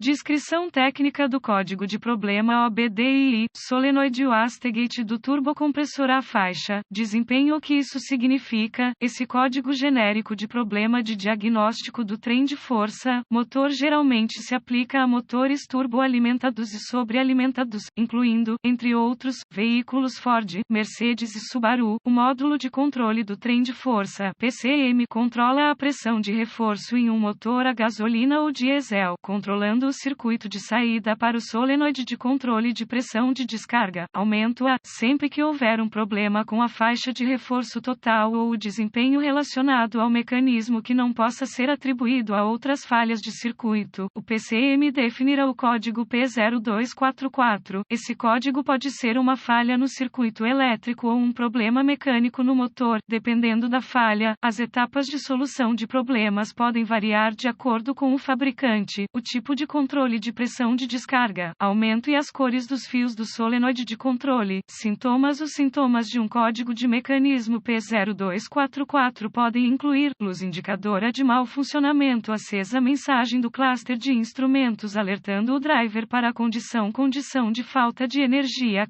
Descrição técnica do código de problema OBDII, solenoide wastegate do turbocompressor à faixa, desempenho. O que isso significa? Esse código genérico de problema de diagnóstico do trem de força, motor geralmente se aplica a motores turboalimentados e sobrealimentados, incluindo, entre outros, veículos Ford, Mercedes e Subaru. O módulo de controle do trem de força, PCM, controla a pressão de reforço em um motor a gasolina ou diesel, controlando o circuito de saída para o solenoide de controle de pressão de descarga. Aumento-a, sempre que houver um problema com a faixa de reforço total ou o desempenho relacionado ao mecanismo que não possa ser atribuído a outras falhas de circuito. O PCM definirá o código P0244. Esse código pode ser uma falha no circuito elétrico ou um problema mecânico no motor. Dependendo da falha, as etapas de solução de problemas podem variar de acordo com o fabricante, o tipo de controle de pressão de descarga, aumento e as cores dos fios do solenoide de controle. Sintomas. Os sintomas de um código de mecanismo P0244 podem incluir luz indicadora de mau funcionamento acesa, mensagem do cluster de instrumentos alertando o driver para a condição de falta de energia.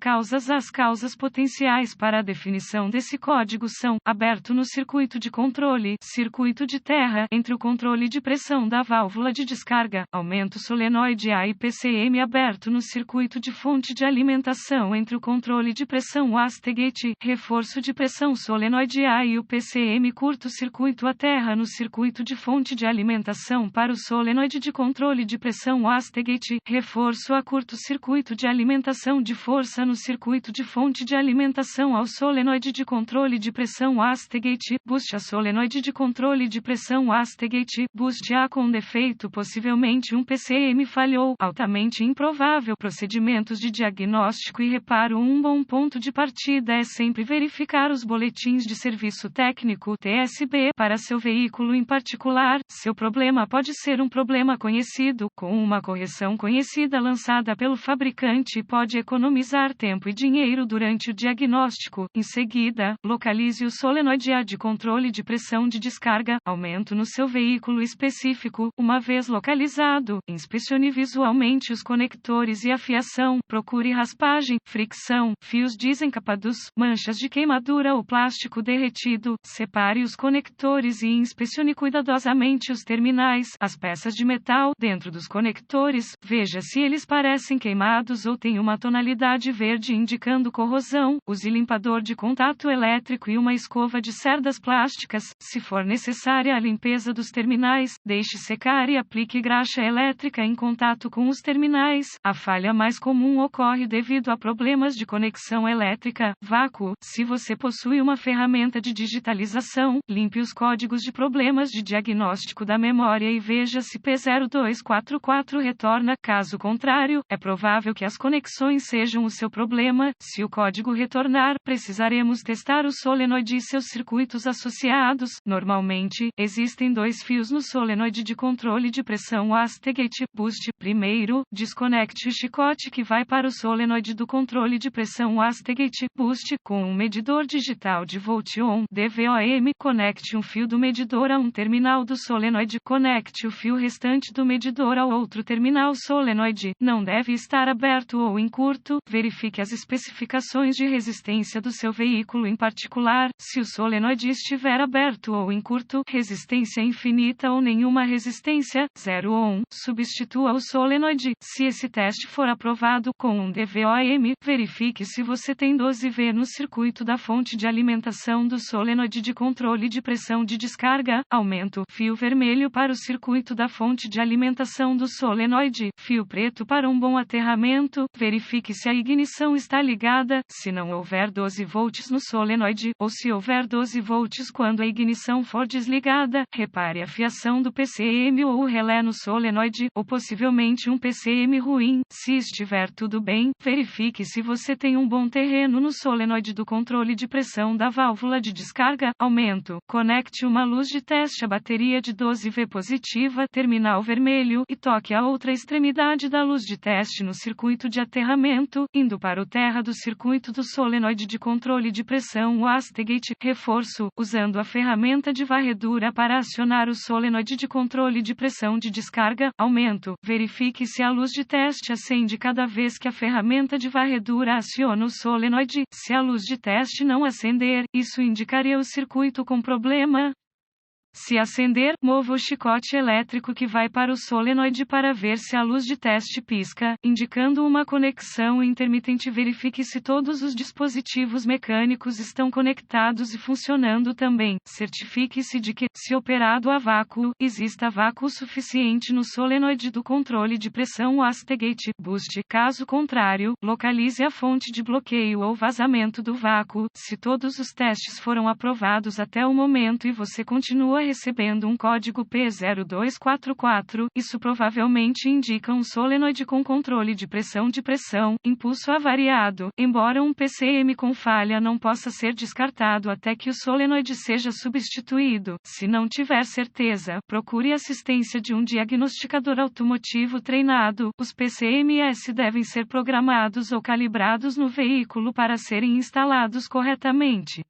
As causas potenciais para a definição desse código são: aberto no circuito de controle, circuito de terra, entre o controle de pressão da válvula de descarga, aumento solenoide A e PCM aberto no circuito de fonte de alimentação entre o controle de pressão wastegate, reforço de pressão solenoide A e o PCM curto-circuito a terra no circuito de fonte de alimentação para o solenoide de controle de pressão wastegate, reforço a curto-circuito de alimentação de força no circuito de fonte de alimentação ao solenoide de controle de pressão wastegate, boost a solenoide de controle de pressão wastegate, boost A com defeito, possivelmente um PCM falhou, altamente improvável. Procedimentos de diagnóstico e reparo. Um bom ponto de partida é sempre verificar os boletins de serviço técnico (TSB) para seu veículo em particular. Seu problema pode ser um problema conhecido, com uma correção conhecida lançada pelo fabricante e pode economizar tempo e dinheiro durante o diagnóstico. Em seguida, localize o solenoide A de controle de pressão de descarga, aumento no seu veículo específico. Uma vez localizado, inspecione visualmente os conectores e a fiação, procure raspagem, fricção, fios desencapados, manchas de queimadura ou plástico derretido, separe os conectores e inspecione cuidadosamente os terminais, as peças de metal dentro dos conectores, veja se eles parecem queimados ou têm uma tonalidade verde indicando corrosão, use limpador de contato elétrico e uma escova de cerdas plásticas, se for necessária a limpeza dos terminais, deixe secar e aplique graxa elétrica em contato com os terminais. A falha mais comum ocorre devido a problemas de conexão elétrica, vácuo. Se você possui uma ferramenta de digitalização, limpe os códigos de problemas de diagnóstico da memória e veja se P0244 retorna. Caso contrário, é provável que as conexões sejam o seu problema. Se o código retornar, precisaremos testar o solenoide e seus circuitos associados. Normalmente, existem dois fios no solenoide de controle de pressão wastegate, boost. Primeiro, desconecte o chicote que vai para o solenoide do controle de pressão wastegate, boost, com um medidor digital de volt-on, DVOM. Conecte um fio do medidor a um terminal do solenoide. Conecte o fio restante do medidor ao outro terminal. Solenoide não deve estar aberto ou em curto. Verifique as especificações de resistência do seu veículo em particular. Se o solenoide estiver aberto ou em curto, resistência infinita ou nenhuma resistência, 0 ohm, substitua o solenoide. Se esse teste for aprovado com um DVOM, verifique se você tem 12V no circuito da fonte de alimentação do solenoide de controle de pressão de descarga. Aumento. Fio vermelho para o circuito da fonte de alimentação do solenoide. Fio preto para um bom aterramento. Verifique se a ignição está ligada. Se não houver 12 volts no solenoide, ou se houver 12 volts quando a ignição for desligada, repare a fiação do PCM ou o relé no solenoide, ou possivelmente um PCM ruim. Se estiver tudo bem, verifique se você tem um bom terreno no solenoide do controle de pressão da válvula de descarga. Aumento. Conecte uma luz de teste à bateria de 12V positiva, terminal vermelho, e toque a outra extremidade da luz de teste no circuito de aterramento, indo para o terra do circuito do solenoide de controle de pressão wastegate. Reforço. Usando a ferramenta de varredura para acionar o solenoide de controle de pressão de descarga. Aumento. ponto. Verifique se a luz de teste acende cada vez que a ferramenta de varredura aciona o solenoide. Se a luz de teste não acender, isso indicaria o circuito com problema. Se acender, mova o chicote elétrico que vai para o solenoide para ver se a luz de teste pisca, indicando uma conexão intermitente. Verifique se todos os dispositivos mecânicos estão conectados e funcionando também. Certifique-se de que, se operado a vácuo, exista vácuo suficiente no solenoide do controle de pressão wastegate boost. Caso contrário, localize a fonte de bloqueio ou vazamento do vácuo. Se todos os testes foram aprovados até o momento e você continua recebendo um código P0244, isso provavelmente indica um solenoide com controle de pressão, impulso avariado. Embora um PCM com falha não possa ser descartado até que o solenoide seja substituído, se não tiver certeza, procure assistência de um diagnosticador automotivo treinado. Os PCMs devem ser programados ou calibrados no veículo para serem instalados corretamente.